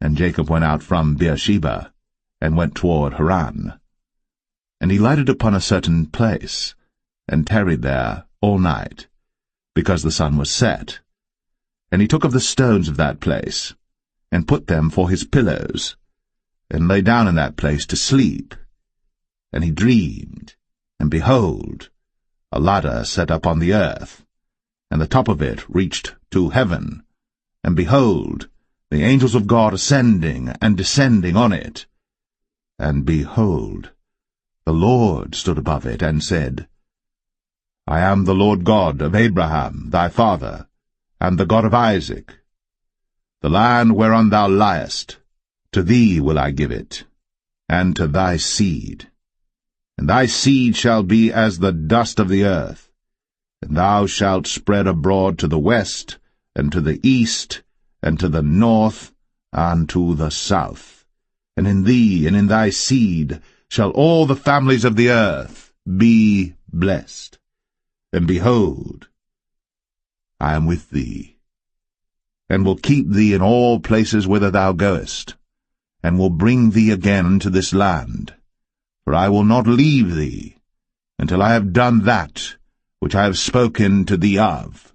And Jacob went out from Beersheba, and went toward Haran. And he lighted upon a certain place, and tarried there all night, because the sun was set. And he took of the stones of that place, and put them for his pillows, and lay down in that place to sleep. And he dreamed, and behold, a ladder set up on the earth, and the top of it reached to heaven, and behold, the angels of God ascending and descending on it. And behold, the Lord stood above it, and said, I am the Lord God of Abraham thy father, and the God of Isaac. The land whereon thou liest, to thee will I give it, and to thy seed. And thy seed shall be as the dust of the earth, and thou shalt spread abroad to the west, and to the east, and to the north, and to the south. And in thee and in thy seed shall all the families of the earth be blessed. And behold, I am with thee, and will keep thee in all places whither thou goest, and will bring thee again to this land. For I will not leave thee, until I have done that which I have spoken to thee of.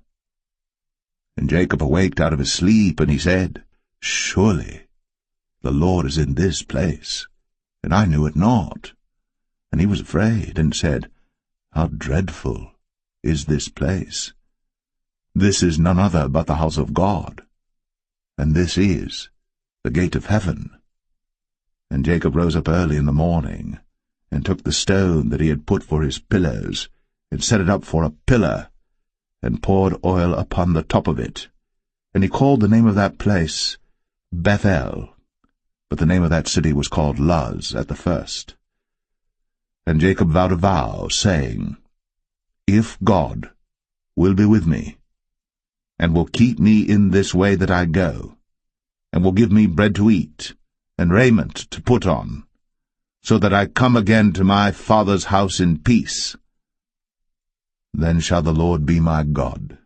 And Jacob awaked out of his sleep, and he said, Surely the Lord is in this place, and I knew it not. And he was afraid, and said, How dreadful is this place! This is none other but the house of God, and this is the gate of heaven. And Jacob rose up early in the morning, and took the stone that he had put for his pillows, and set it up for a pillar, and poured oil upon the top of it. And he called the name of that place Bethel, but the name of that city was called Luz at the first. And Jacob vowed a vow, saying, If God will be with me, and will keep me in this way that I go, and will give me bread to eat, and raiment to put on, so that I come again to my father's house in peace, then shall the Lord be my God,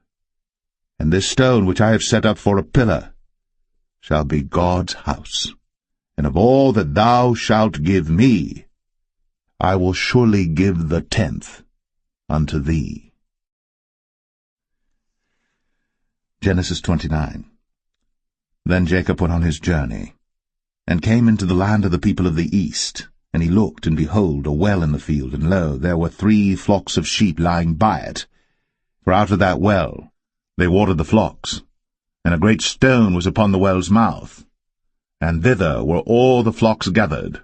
and this stone which I have set up for a pillar shall be God's house. And of all that thou shalt give me, I will surely give the 10th unto thee. Genesis 29. Then Jacob went on his journey, and came into the land of the people of the east. And he looked, and behold, a well in the field, and lo, there were 3 flocks of sheep lying by it. For out of that well they watered the flocks, and a great stone was upon the well's mouth. And thither were all the flocks gathered.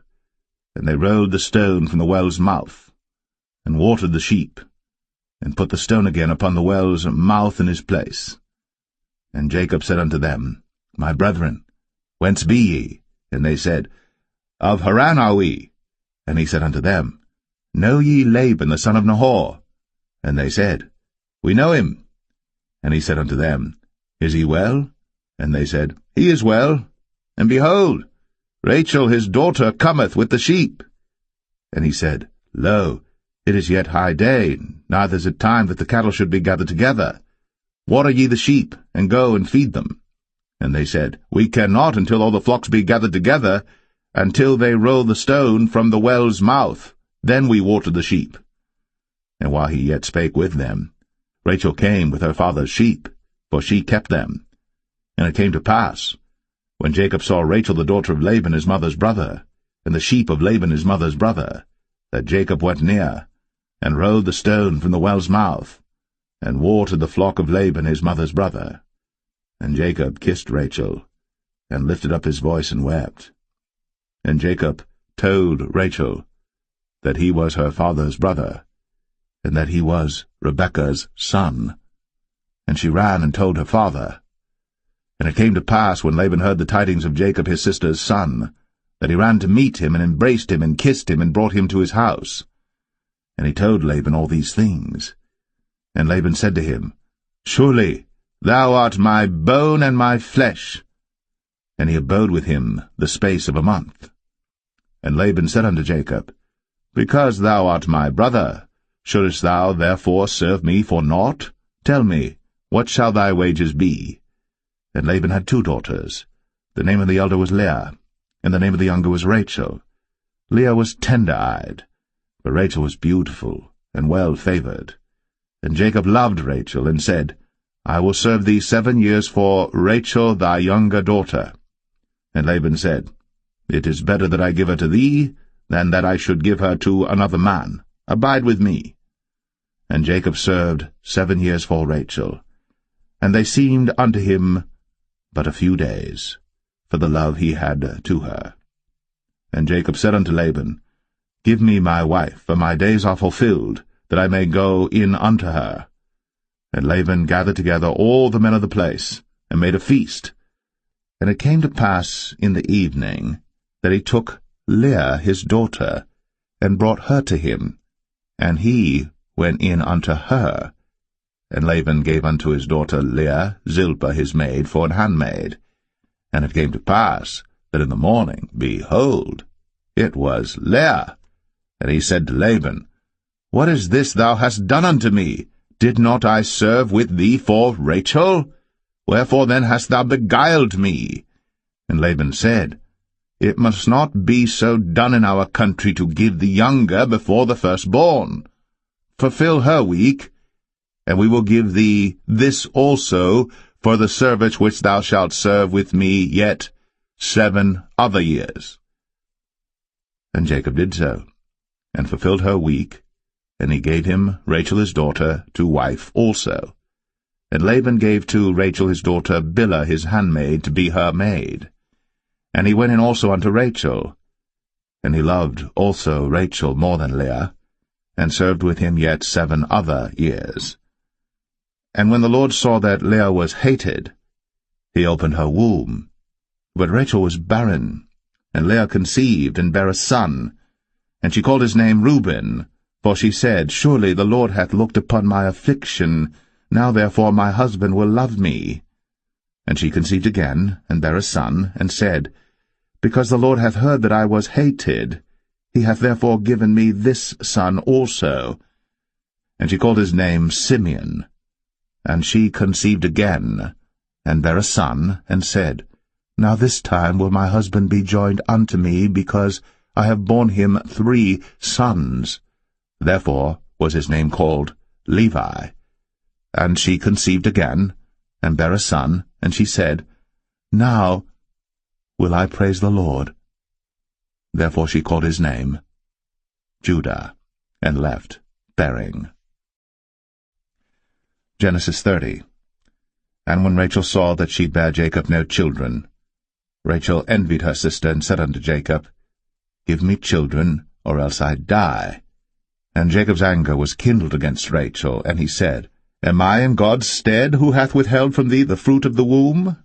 And they rolled the stone from the well's mouth, and watered the sheep, and put the stone again upon the well's mouth in his place. And Jacob said unto them, My brethren, whence be ye? And they said, Of Haran are we. And he said unto them, Know ye Laban the son of Nahor? And they said, We know him. And he said unto them, Is he well? And they said, He is well. And behold, Rachel his daughter cometh with the sheep. And he said, Lo, it is yet high day, neither is it time that the cattle should be gathered together. Water ye the sheep, and go and feed them. And they said, We cannot until all the flocks be gathered together, until they roll the stone from the well's mouth. Then we water the sheep. And while he yet spake with them, Rachel came with her father's sheep, for she kept them. And it came to pass, when Jacob saw Rachel the daughter of Laban his mother's brother, and the sheep of Laban his mother's brother, that Jacob went near, and rolled the stone from the well's mouth, and watered the flock of Laban his mother's brother. And Jacob kissed Rachel, and lifted up his voice and wept. And Jacob told Rachel that he was her father's brother, and that he was Rebekah's son. And she ran and told her father. And it came to pass, when Laban heard the tidings of Jacob his sister's son, that he ran to meet him, and embraced him, and kissed him, and brought him to his house. And he told Laban all these things. And Laban said to him, Surely thou art my bone and my flesh. And he abode with him the space of a month. And Laban said unto Jacob, Because thou art my brother, shouldest thou therefore serve me for naught? Tell me, what shall thy wages be? And Laban had 2 daughters. The name of the elder was Leah, and the name of the younger was Rachel. Leah was tender-eyed, but Rachel was beautiful and well-favored. And Jacob loved Rachel, and said, I will serve thee 7 years for Rachel thy younger daughter. And Laban said, It is better that I give her to thee, than that I should give her to another man. Abide with me. And Jacob served 7 years for Rachel, and they seemed unto him but a few days, for the love he had to her. And Jacob said unto Laban, Give me my wife, for my days are fulfilled, that I may go in unto her. And Laban gathered together all the men of the place, and made a feast. And it came to pass in the evening that he took Leah his daughter, and brought her to him, and he went in unto her. And Laban gave unto his daughter Leah Zilpah his maid for an handmaid. And it came to pass that in the morning, behold, it was Leah. And he said to Laban, What is this thou hast done unto me? Did not I serve with thee for Rachel? Wherefore then hast thou beguiled me? And Laban said, It must not be so done in our country to give the younger before the firstborn. Fulfill her week, and we will give thee this also for the service which thou shalt serve with me yet 7 other years. And Jacob did so, and fulfilled her week, and he gave him Rachel his daughter to wife also. And Laban gave to Rachel his daughter Bilhah his handmaid to be her maid. And he went in also unto Rachel. And he loved also Rachel more than Leah, and served with him yet 7 other years. And when the Lord saw that Leah was hated, he opened her womb. But Rachel was barren, and Leah conceived, and bare a son. And she called his name Reuben, for she said, Surely the Lord hath looked upon my affliction, now therefore my husband will love me. And she conceived again, and bare a son, and said, Because the Lord hath heard that I was hated, he hath therefore given me this son also. And she called his name Simeon. And she conceived again, and bare a son, and said, Now this time will my husband be joined unto me, because I have borne him 3 sons. Therefore was his name called Levi. And she conceived again, and bare a son, and she said, Now will I praise the Lord. Therefore she called his name Judah, and left bearing. Genesis 30. And when Rachel saw that she bare Jacob no children, Rachel envied her sister, and said unto Jacob, Give me children, or else I die. And Jacob's anger was kindled against Rachel, and he said, Am I in God's stead, who hath withheld from thee the fruit of the womb?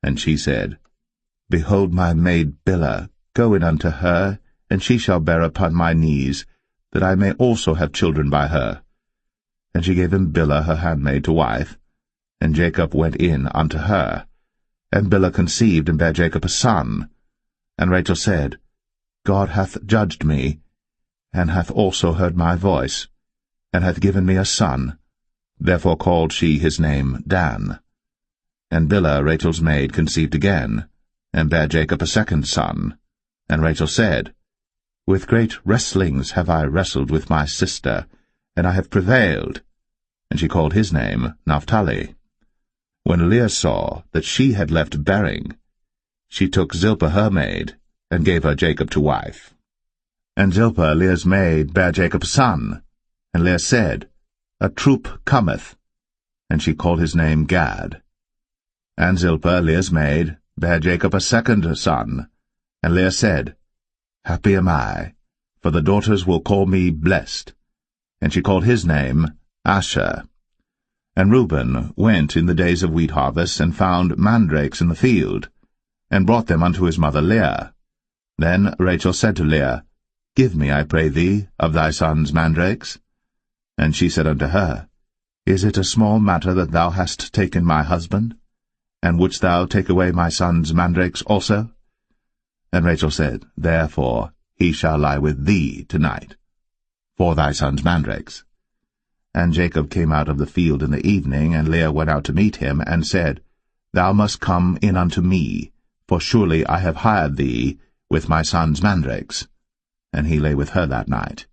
And she said, Behold my maid Bilhah, go in unto her, and she shall bear upon my knees, that I may also have children by her. And she gave him Bilhah her handmaid to wife, and Jacob went in unto her. And Bilhah conceived, and bare Jacob a son. And Rachel said, God hath judged me, and hath also heard my voice, and hath given me a son. Therefore called she his name Dan. And Bilhah Rachel's maid conceived again, and bare Jacob a second son. And Rachel said, With great wrestlings have I wrestled with my sister, and I have prevailed. And she called his name Naphtali. When Leah saw that she had left bearing, she took Zilpah her maid, and gave her Jacob to wife. And Zilpah Leah's maid bare Jacob a son. And Leah said, A troop cometh. And she called his name Gad. And Zilpah Leah's maid bare Jacob a second son. And Leah said, Happy am I, for the daughters will call me blessed. And she called his name Asher. And Reuben went in the days of wheat harvest, and found mandrakes in the field, and brought them unto his mother Leah. Then Rachel said to Leah, Give me, I pray thee, of thy son's mandrakes. And she said unto her, Is it a small matter that thou hast taken my husband? And wouldst thou take away my son's mandrakes also? And Rachel said, Therefore he shall lie with thee tonight, for thy son's mandrakes. And Jacob came out of the field in the evening, and Leah went out to meet him, and said, thou must come in unto me, for surely I have hired thee with my son's mandrakes. And he lay with her that night.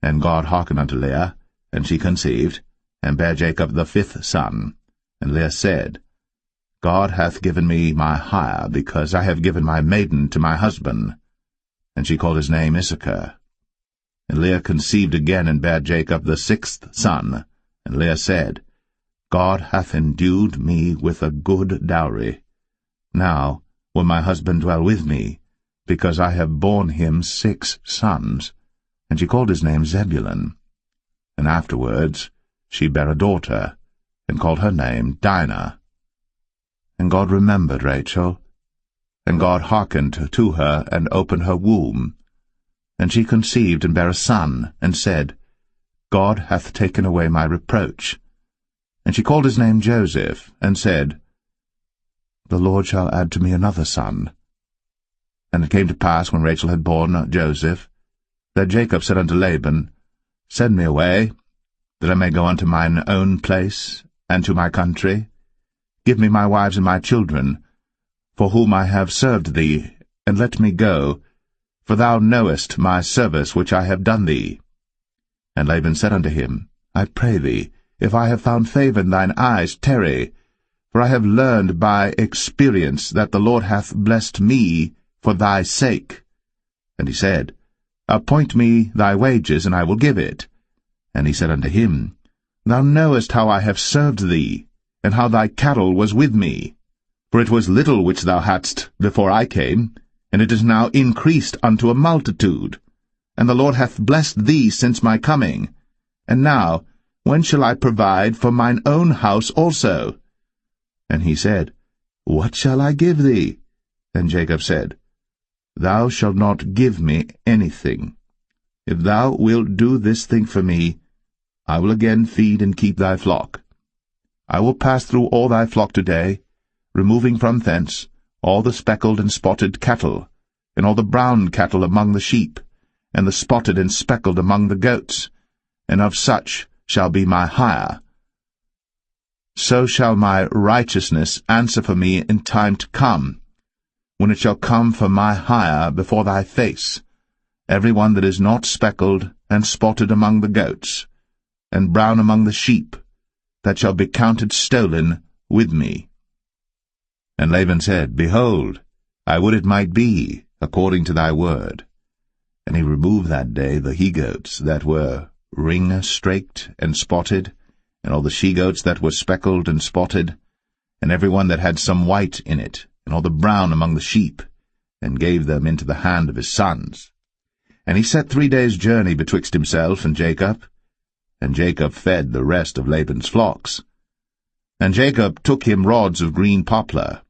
And God hearkened unto Leah, and she conceived, and bare Jacob the 5th son. And Leah said, God hath given me my hire, because I have given my maiden to my husband. And she called his name Issachar. And Leah conceived again, and bare Jacob the 6th son. And Leah said, God hath endued me with a good dowry. Now will my husband dwell with me, because I have borne him 6 sons. And she called his name Zebulun. And afterwards she bare a daughter, and called her name Dinah. And God remembered Rachel, and God hearkened to her, and opened her womb. And she conceived, and bare a son, and said, God hath taken away my reproach. And she called his name Joseph, and said, The Lord shall add to me another son. And it came to pass, when Rachel had borne Joseph, that Jacob said unto Laban, Send me away, that I may go unto mine own place, and to my country. Give me my wives and my children, for whom I have served thee, and let me go, for thou knowest my service which I have done thee. And Laban said unto him, I pray thee, if I have found favour in thine eyes, tarry, for I have learned by experience that the Lord hath blessed me for thy sake. And he said, Appoint me thy wages, and I will give it. And he said unto him, Thou knowest how I have served thee, and how thy cattle was with me. For it was little which thou hadst before I came, and it is now increased unto a multitude. And the Lord hath blessed thee since my coming. And now, when shall I provide for mine own house also? And he said, What shall I give thee? And Jacob said, Thou shalt not give me anything. If thou wilt do this thing for me, I will again feed and keep thy flock. I will pass through all thy flock today, removing from thence all the speckled and spotted cattle, and all the brown cattle among the sheep, and the spotted and speckled among the goats, and of such shall be my hire. So shall my righteousness answer for me in time to come, when it shall come for my hire before thy face, every one that is not speckled and spotted among the goats, and brown among the sheep, that shall be counted stolen with me. And Laban said, Behold, I would it might be according to thy word. And he removed that day the he-goats that were ring-straked and spotted, and all the she-goats that were speckled and spotted, and every one that had some white in it, and all the brown among the sheep, and gave them into the hand of his sons. And he set 3 days' journey betwixt himself and Jacob fed the rest of Laban's flocks. And Jacob took him rods of green poplar,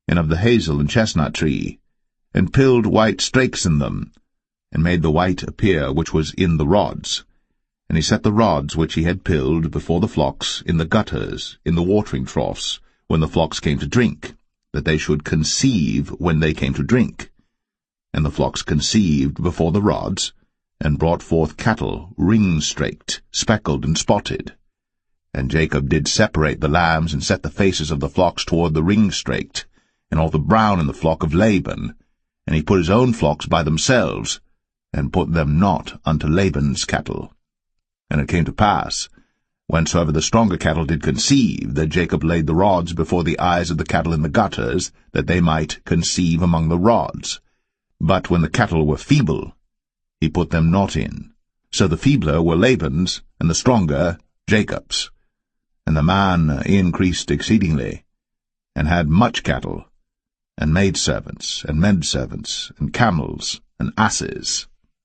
and of the hazel and chestnut tree, and pilled white strakes in them, and made the white appear which was in the rods. And he set the rods which he had pilled before the flocks in the gutters, in the watering troughs, when the flocks came to drink, that they should conceive when they came to drink. And the flocks conceived before the rods, and brought forth cattle ring-straked, speckled, and spotted. And Jacob did separate the lambs, and set the faces of the flocks toward the ring-straked, and all the brown in the flock of Laban, and he put his own flocks by themselves, and put them not unto Laban's cattle. And it came to pass, whensoever the stronger cattle did conceive, that Jacob laid the rods before the eyes of the cattle in the gutters, that they might conceive among the rods. But when the cattle were feeble, he put them not in. So the feebler were Laban's, and the stronger Jacob's. And the man increased exceedingly, and had much cattle, and maidservants, and menservants, and camels, and asses.